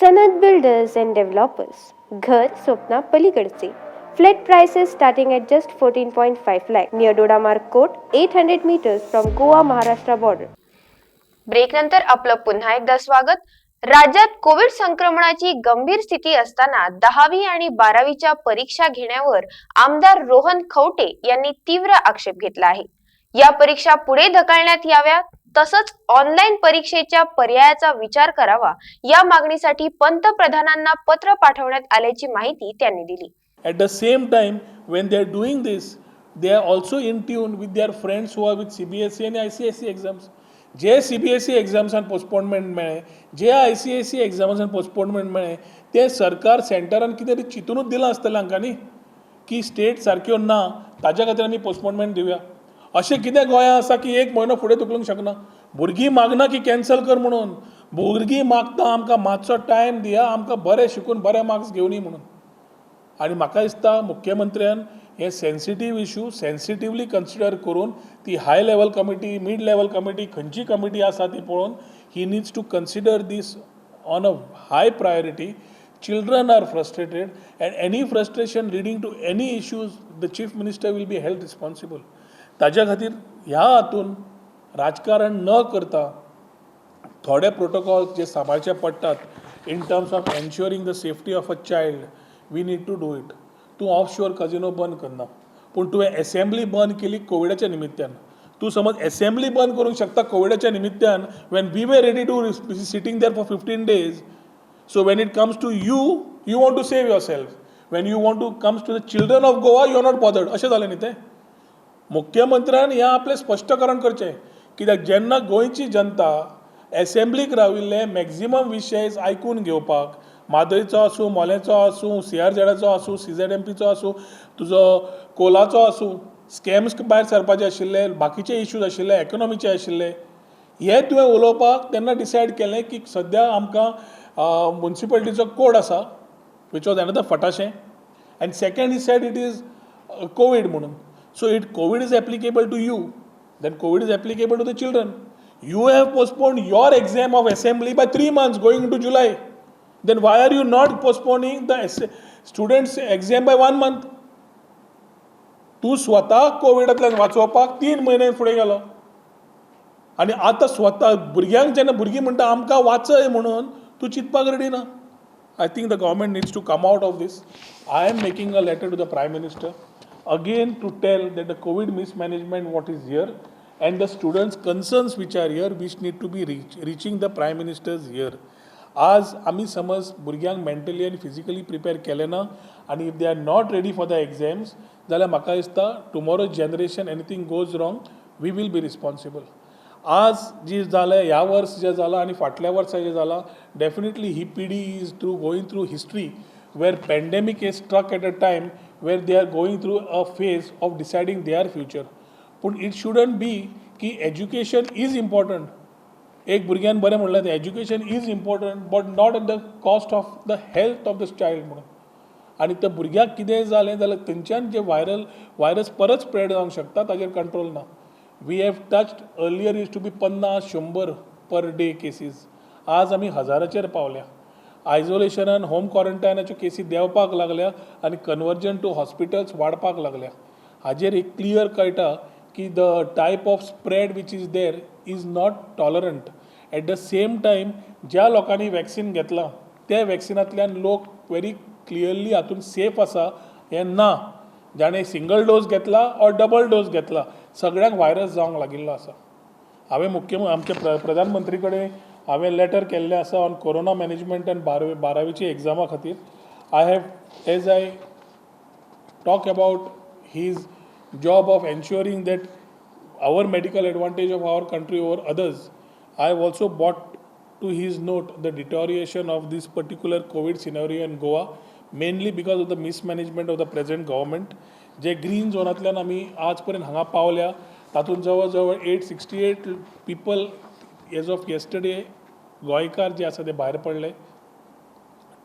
सनद builders and developers घर स्वप्ना पलीकडचे flat prices starting at just 14.5 lakh near Dodamark Court 800 meters from Goa Maharashtra border. Break नंतर आपलं पुन्हा एकदा स्वागत. राज्यात कोविड संक्रमणाची गंभीर स्थिती असताना 10वी आणि 12वीच्या परीक्षा घेण्यावर आमदार रोहन खवटे यांनी तीव्र आक्षेप घेतला आहे. या परीक्षा पुढे ढकलण्यात याव्यात तसंच ऑनलाईन परीक्षेच्या पर्यायाचा विचार करावा या मागणीसाठी पंतप्रधानांना पत्र पाठवण्यात आल्याची माहिती त्यांनी दिली. At the same time, when they are doing this, they are also in tune with their friends who are with CBSE and ICSE exams. जे CBSE एक्झाम्सान पोस्टपोनमेंट मेळे, जे ICSE एक्झाम्सान पोस्टपोनमेंट मेळे, ते सरकार सेंटरान कितें तरी चिंतूनच दिलां आसतलें हांकां न्ही की स्टेट सारक्यो ना ताज्या खातीर आमी पोस्टपोनमेंट दिवया. अशें कितें गोंयांत आसा की एक म्हयनो फुडें धुकलूंक शकना. भुरगीं मागना की कॅन्सल कर म्हणून, भुरगीं मागता आमकां मातसो टायम दिया, आमकां बरें शिकून बरे मार्क्स घेवनी म्हणून. आणि म्हाका दिसता मुख्यमंत्र्यान हे सेन्सिटीव इशू सेन्सिटिवली कन्सिडर करून ती high level committee, mid level committee, खंयची कमिटी आसा ती पळोवन he needs to consider this on a high priority. Children are frustrated and any frustration leading to any issues, the chief minister will be held responsible. ताज्या खातीर ह्या हातून राजकारण न करता थोडे प्रोटोकॉल्स जे सांबाळचे पडटात in terms of ensuring the safety of a child, we need to do it. तूं ऑफ शोर कजिनो बंद करना, पूण तुवें एसेंब्ली बंद केली कोविडाच्या निमित्यान. तूं समज एसेंब्ली बंद करूंक शकता कोविडाच्या निमित्यान when we were ready to sitting there for 15 days. So when it comes to you, you want to save yourself. When you want to comes to the children of Goa, you are not bothered. अशें जालें न्ही तें. मुख्यमंत्र्यान ह्या आपलें स्पश्टकरण करचें, कित्याक जेन्ना गोंयची जनता एसेंब्लीक राविल्ले मॅक्झिमम विशयज आयकून घेवपाक, मादयचो आसूं, मोलेंचो आसूं, CRZचो आसूं, CZMPचो आसूं, तुजो कोलाचो आसूं, स्कॅम्स भायर सरपाचे आशिल्ले, बाकीचे इश्यूज आशिल्ले, इकॉनॉमीचे आशिल्ले, हे तुवें उलोवपाक तेन्ना डिसायड केलें की सद्या आमकां म्युन्सिपालिटीचो कोड आसा वीच वॉज अनदर फटाशें. And second he said it is COVID म्हणून. So it COVID is applicable to you, then COVID is applicable to the children. You have postponed your exam of assembly by 3 months going into July. Then why are you not postponing the students' exam by 1 month? तू स्वता कोविडांतल्यान वाचोवपाक 3 म्हयने फुडें गेलो आनी आतां स्वता भुरग्यांक जेन्ना भुरगीं म्हणटा आमकां वाचय म्हणून तूं चिंतपाक रेडी ना. I think the government needs to come out of this. I am making a letter to the Prime Minister again to tell that the COVID mismanagement what is here and the students' concerns which are here which need to be reaching the Prime Minister's ear. आज आमी समज भुरग्यांक mentally आनी physically prepare केलें ना आनी if they are not ready for the exams जाल्यार म्हाका दिसता tomorrow generation anything goes wrong we will be responsible. आज जी जालें ह्या वर्स जें जालां आनी फाटल्या वर्सा जें जालां डेफिनेटली ही पिढी is going through history where pandemic is struck at a time where they are going through a phase of deciding their future. पूण इट शुडंट बी की एज्युकेशन इज इम्पॉर्टंट. एक भुरग्यान बरें म्हणलें तें education is important but not at the cost of the health of the child म्हणून. आनी त्या भुरग्याक कितेंय जालें जाल्यार थंयच्यान जे वायरस परत स्प्रेड जावंक शकता ताजेर कंट्रोल ना. We have touched earlier used to be 50-100 per day cases. आज आमी हजाराचेर पावल्या. आयसोलेशनान होम क्वॉरंटायनाच्यो केसी देंवपाक लागल्या आनी कन्वर्जन टू हॉस्पिटल्स वाडपाक लागल्या. हाजेर एक क्लियर कळटा की the type of spread which is there is not tolerant. At the same time ज्या लोकांनी वॅक्सीन घेतलां त्या वॅक्सिनांतल्यान लोक व्हेरी क्लियरली हातून सेफ आसा हें ना. जाणें सिंगल डोस घेतला ऑर डबल डोस घेतला सगळ्यांक व्हायरस जावंक लागिल्लो आसा. हांवें आमचे प्रधानमंत्री कडेन हांवें लेटर केल्लें आसा ऑन कोरोना मॅनेजमेंट एंड 12वीची एग्जामा खातीर. I have as I talk about his job of ensuring that our medical advantage of our country over others, I have also brought to his note the deterioration of this particular COVID scenario in Goa, mainly because of the mismanagement of the present government. जे green झोनांतल्यान आमी आज पर्यंत हांगा पावल्या तातूंत जवळ जवळ 868 people age of yesterday गोंयकार जे आसा ते भायर पडले.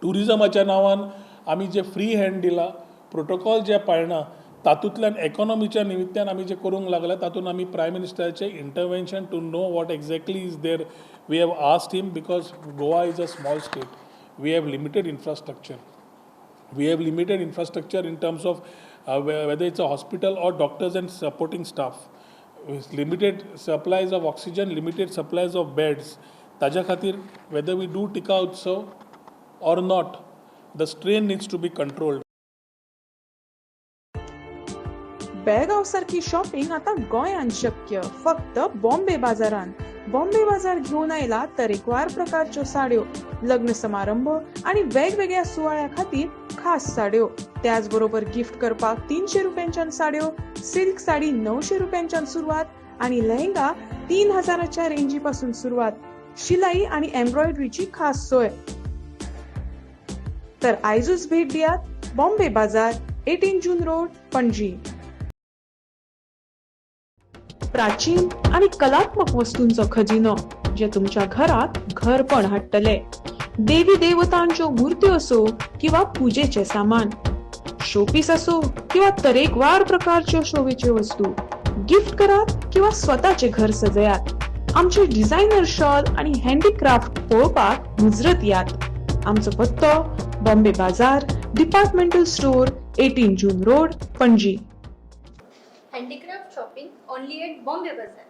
टुरिजमाच्या नांवान आमी जे फ्री हँड दिला, प्रोटोकॉल जे पाळना तातूंतल्यान इकॉनॉमीच्या निमित्यान आमी जे करूंक लागल्या तातूंत आमी प्रायम मिनिस्टराचें intervention to know what exactly is there we have asked him because Goa is a small state. we have limited infrastructure. We have limited infrastructure in terms of whether it's a hospital or doctors and supporting staff. With limited supplies of oxygen, limited supplies of beds. ताज्या खातीर whether we do tika utsav or not, the strain needs to be controlled. Belgaum सारखी shopping आता गोंयांत शक्य फक्त बॉम्बे बाजारांत. बॉम्बे बाजार घेऊन आयला तरेकवार प्रकारच्यो साड्यो, लग्न समारंभ आणि वेगवेगळ्या सुवाळ्या खातीर खास साड्यो. त्याच बरोबर गिफ्ट करपाक 300 रुपयांच्यान साड्यो, सिल्क साडी 900 रुपयांच्यान सुरवात आणि लेहंगा 3000च्या रेंजी पासून सुरवात. शिलाई आणि एम्ब्रॉयडरीची खास सोय. तर आयजूच भेट दियात बॉम्बे बाजार, 18 जून रोड, पणजी. प्राचीन आणि कलात्मक वस्तूंचो खजिनो जे तुमच्या घरात घरपण हाडटले. देवी देवतांच्यो मूर्त्यो असो किंवा पूजेचे सामान, शोपीस असो किंवा तरेकवार प्रकारच्यो शोभेच्यो वस्तू, गिफ्ट करात किंवा स्वतःचे घर सजयात. आमचे डिझायनर शॉल आणि हँडीक्राफ्ट पळोवपाक मुजरत यात. आमचो पत्तो Bombay Bazaar, departmental store, 18 June road, Panaji. Handicraft shopping only at Bombay Bazaar.